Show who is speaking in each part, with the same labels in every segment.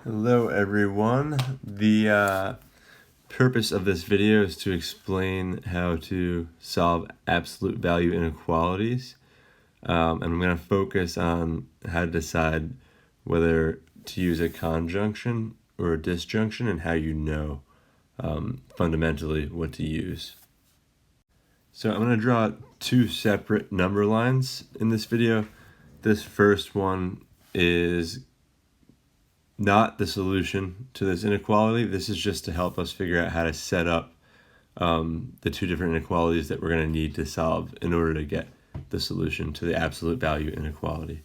Speaker 1: Hello everyone. The purpose of this video is to explain how to solve absolute value inequalities. And I'm going to focus on how to decide whether to use a conjunction or a disjunction and how you know fundamentally what to use. So I'm going to draw two separate number lines in this video. This first one is not the solution to this inequality. This is just to help us figure out how to set up the two different inequalities that we're going to need to solve in order to get the solution to the absolute value inequality.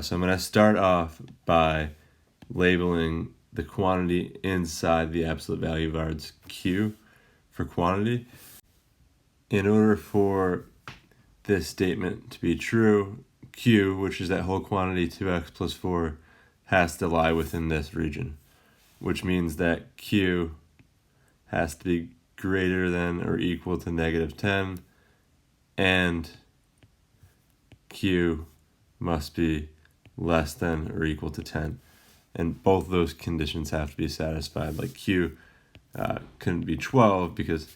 Speaker 1: So I'm going to start off by labeling the quantity inside the absolute value var's Q for quantity. In order for this statement to be true, Q, which is that whole quantity 2x plus 4, has to lie within this region, which means that Q has to be greater than or equal to -10, and Q must be less than or equal to 10. And both those conditions have to be satisfied. Like Q couldn't be 12 because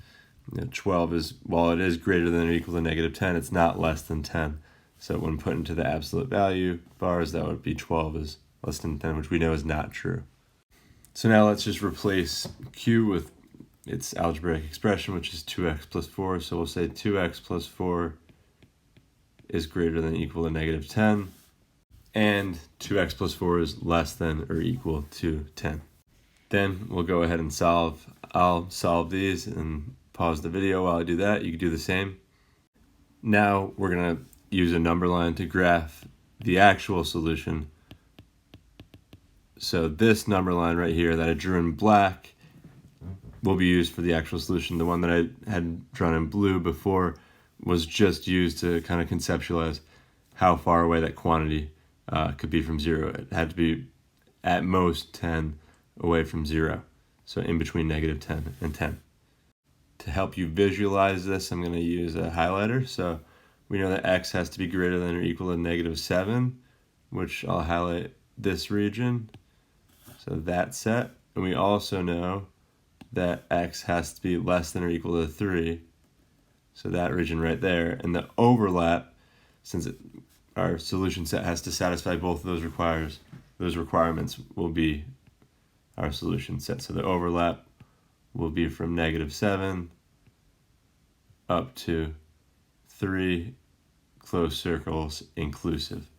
Speaker 1: 12 is, while it is greater than or equal to -10, it's not less than 10. So when put into the absolute value bars, that would be 12 is less than 10, which we know is not true. So now let's just replace Q with its algebraic expression, which is 2x plus 4. So we'll say 2x plus 4 is greater than or equal to -10, and 2x plus 4 is less than or equal to 10. Then we'll go ahead and solve. I'll solve these and pause the video while I do that. You can do the same. Now we're going to use a number line to graph the actual solution. So this number line right here that I drew in black will be used for the actual solution. The one that I had drawn in blue before was just used to kind of conceptualize how far away that quantity could be from 0. It had to be at most 10 away from 0, so in between -10 and 10. To help you visualize this, I'm going to use a highlighter. So we know that x has to be greater than or equal to -7, which I'll highlight this region. So that set. And we also know that x has to be less than or equal to 3. So that region right there. And the overlap, since our solution set has to satisfy both of those requirements, will be our solution set. So the overlap will be from -7 up to 3 closed circles inclusive.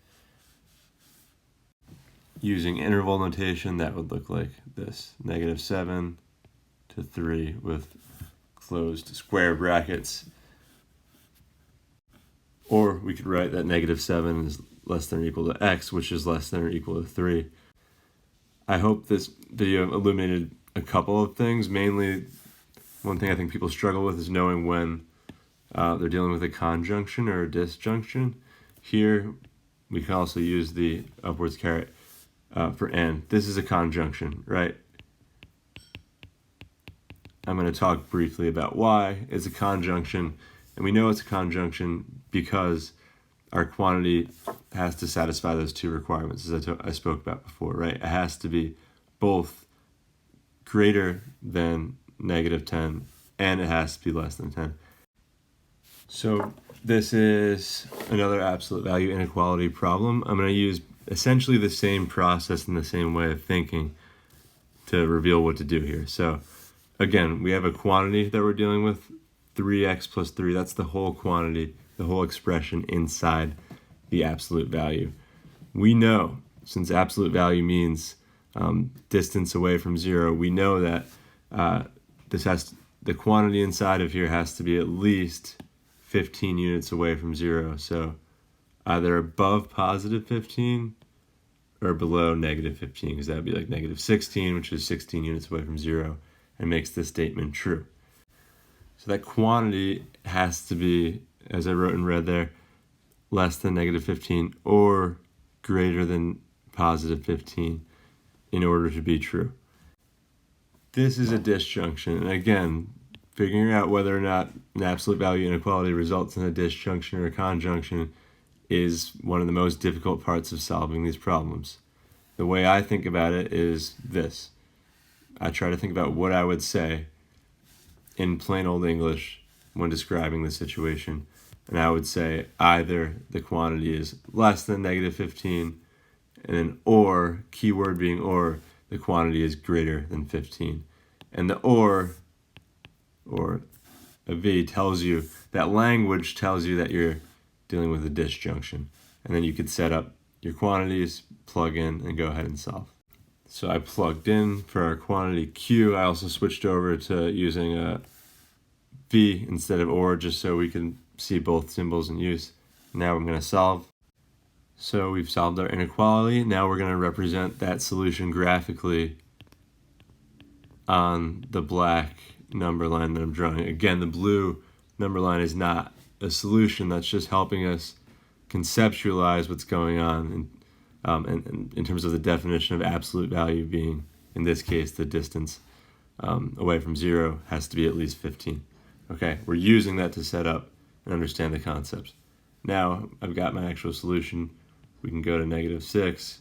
Speaker 1: Using interval notation, that would look like this: -7 to 3 with closed square brackets. Or we could write that -7 is less than or equal to x, which is less than or equal to 3. I hope this video illuminated a couple of things. Mainly, one thing I think people struggle with is knowing when they're dealing with a conjunction or a disjunction. Here, we can also use the upwards caret for n. This is a conjunction, right? I'm going to talk briefly about why it's a conjunction. And we know it's a conjunction because our quantity has to satisfy those two requirements, as I spoke about before, right? It has to be both greater than -10, and it has to be less than 10. So this is another absolute value inequality problem. I'm going to use essentially the same process and the same way of thinking to reveal what to do here. So again, we have a quantity that we're dealing with, 3x plus 3. That's the whole quantity, the whole expression inside the absolute value. We know, since absolute value means distance away from 0, we know that the quantity inside of here has to be at least 15 units away from 0. So either above +15 or below -15, because that would be like -16, which is 16 units away from 0, and makes this statement true. So that quantity has to be, as I wrote in red there, less than -15 or greater than +15 in order to be true. This is a disjunction, and again, figuring out whether or not an absolute value inequality results in a disjunction or a conjunction is one of the most difficult parts of solving these problems. The way I think about it is this. I try to think about what I would say in plain old English when describing the situation. And I would say either the quantity is less than negative 15, and then or, keyword being or, the quantity is greater than 15. And the or a V tells you, that language tells you that you're dealing with a disjunction. And then you could set up your quantities, plug in, and go ahead and solve. So I plugged in for our quantity Q. I also switched over to using a V instead of or, just so we can see both symbols in use. Now I'm going to solve. So we've solved our inequality. Now we're going to represent that solution graphically on the black number line that I'm drawing. Again, the blue number line is not a solution. That's just helping us conceptualize what's going on and in terms of the definition of absolute value being, in this case, the distance away from 0 has to be at least 15. Okay, we're using that to set up and understand the concepts. Now I've got my actual solution. We can go to negative 6.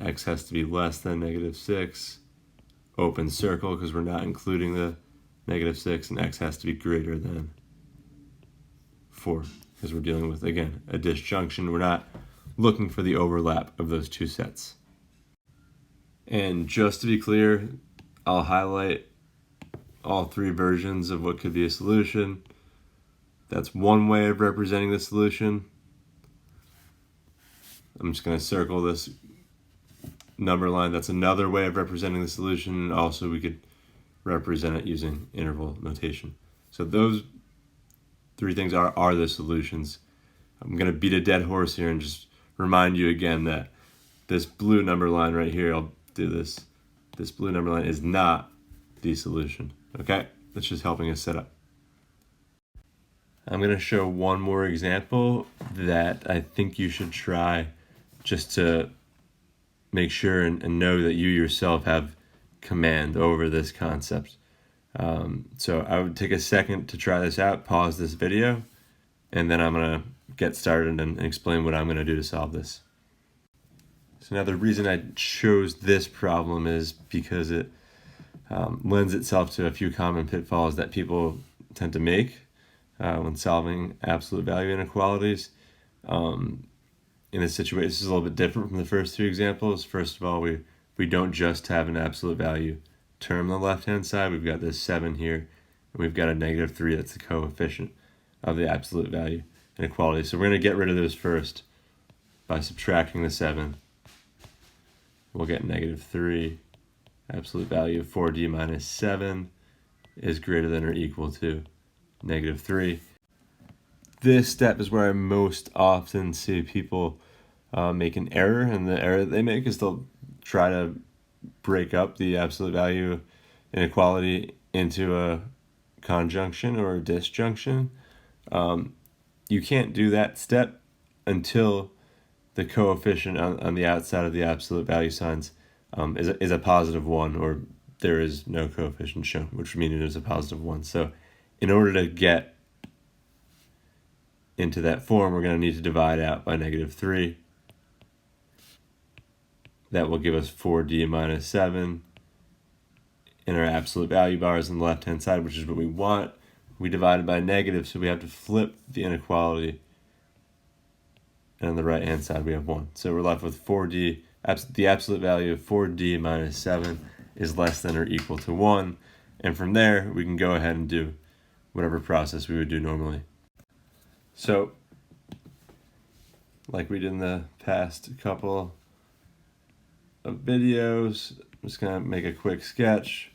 Speaker 1: X has to be less than negative 6. Open circle, because we're not including the negative 6, and X has to be greater than 4, because we're dealing with, again, a disjunction. We're not looking for the overlap of those two sets. And just to be clear, I'll highlight all three versions of what could be a solution. That's one way of representing the solution. I'm just going to circle this number line. That's another way of representing the solution. And also we could represent it using interval notation. So those three things are the solutions. I'm going to beat a dead horse here and just remind you again that this blue number line right here, I'll do this. This blue number line is not the solution. Okay? That's just helping us set up. I'm going to show one more example that I think you should try just to make sure and know that you yourself have command over this concept. So I would take a second to try this out, pause this video, and then I'm going to get started and explain what I'm going to do to solve this. So now the reason I chose this problem is because it lends itself to a few common pitfalls that people tend to make when solving absolute value inequalities. In this situation, this is a little bit different from the first two examples. First of all, we don't just have an absolute value term on the left-hand side. We've got this 7 here, and we've got a negative 3 that's the coefficient of the absolute value inequality. So we're going to get rid of those first by subtracting the 7. We'll get negative 3. Absolute value of 4d minus 7 is greater than or equal to negative 3. This step is where I most often see people make an error, and the error that they make is they'll try to break up the absolute value inequality into a conjunction or a disjunction. You can't do that step until the coefficient on the outside of the absolute value signs is a positive 1, or there is no coefficient shown, which would mean it is a positive 1. So in order to get into that form, we're going to need to divide out by negative 3. That will give us 4d minus 7 in our absolute value bars on the left-hand side, which is what we want. We divided by negative, so we have to flip the inequality. And on the right-hand side, we have 1. So we're left with 4d. The absolute value of 4d minus 7 is less than or equal to 1. And from there, we can go ahead and do whatever process we would do normally. So, like we did in the past couple of videos, I'm just going to make a quick sketch.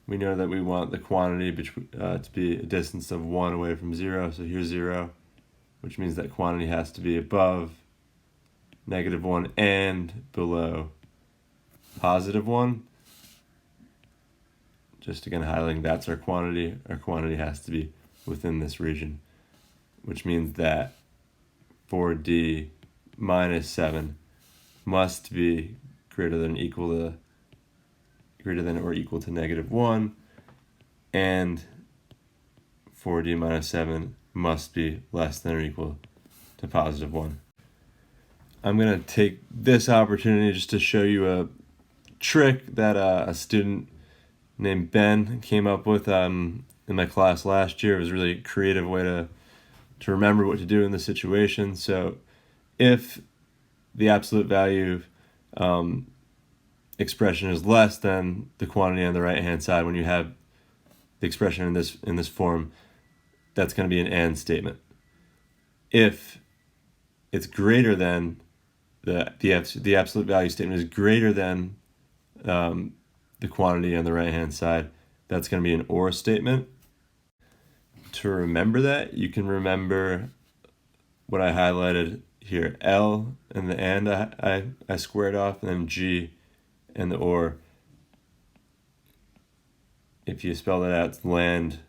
Speaker 1: We know that we want the quantity to be a distance of 1 away from 0. So here's 0, which means that quantity has to be above negative 1 and below positive 1. Just again highlighting that's our quantity. Our quantity has to be within this region, which means that 4d minus 7 must be greater than or equal to negative 1, and 4d minus 7 must be less than or equal to positive 1. I'm going to take this opportunity just to show you a trick that a student named Ben came up with in my class last year. It was a really creative way to remember what to do in this situation. So if the absolute value expression is less than the quantity on the right hand side, when you have the expression in this form, that's going to be an and statement. If it's greater than the absolute value statement is greater than the quantity on the right hand side, that's going to be an or statement. To remember that, you can remember what I highlighted here, L and the and I squared off, and then G and the or. If you spell that out, it's land,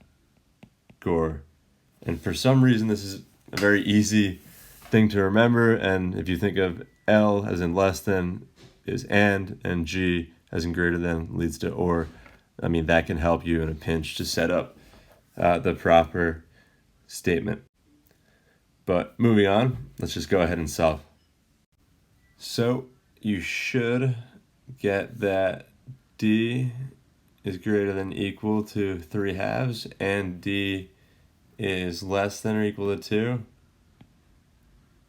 Speaker 1: gore. And for some reason, this is a very easy thing to remember. And if you think of L as in less than is and G as in greater than leads to or, I mean, that can help you in a pinch to set up the proper statement. But moving on, let's just go ahead and solve. So you should get that D is greater than or equal to 3/2 and D is less than or equal to 2.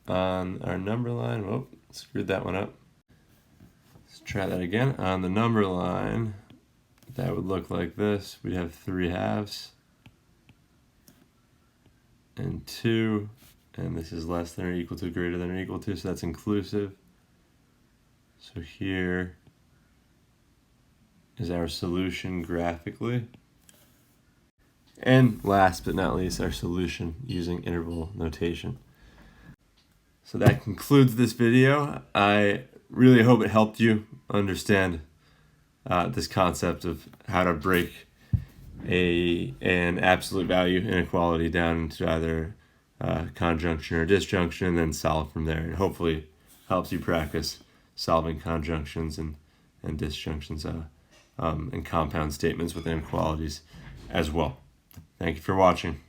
Speaker 1: On our number line, whoop, screwed that one up. Let's try that again. On the number line, that would look like this. We'd have 3/2 and 2, and this is less than or equal to, greater than or equal to, so that's inclusive. So here is our solution graphically. And last but not least, our solution using interval notation. So that concludes this video. I really hope it helped you understand this concept of how to break an absolute value inequality down into either conjunction or disjunction, and then solve from there. And hopefully helps you practice solving conjunctions and disjunctions and compound statements with inequalities as well. Thank you for watching.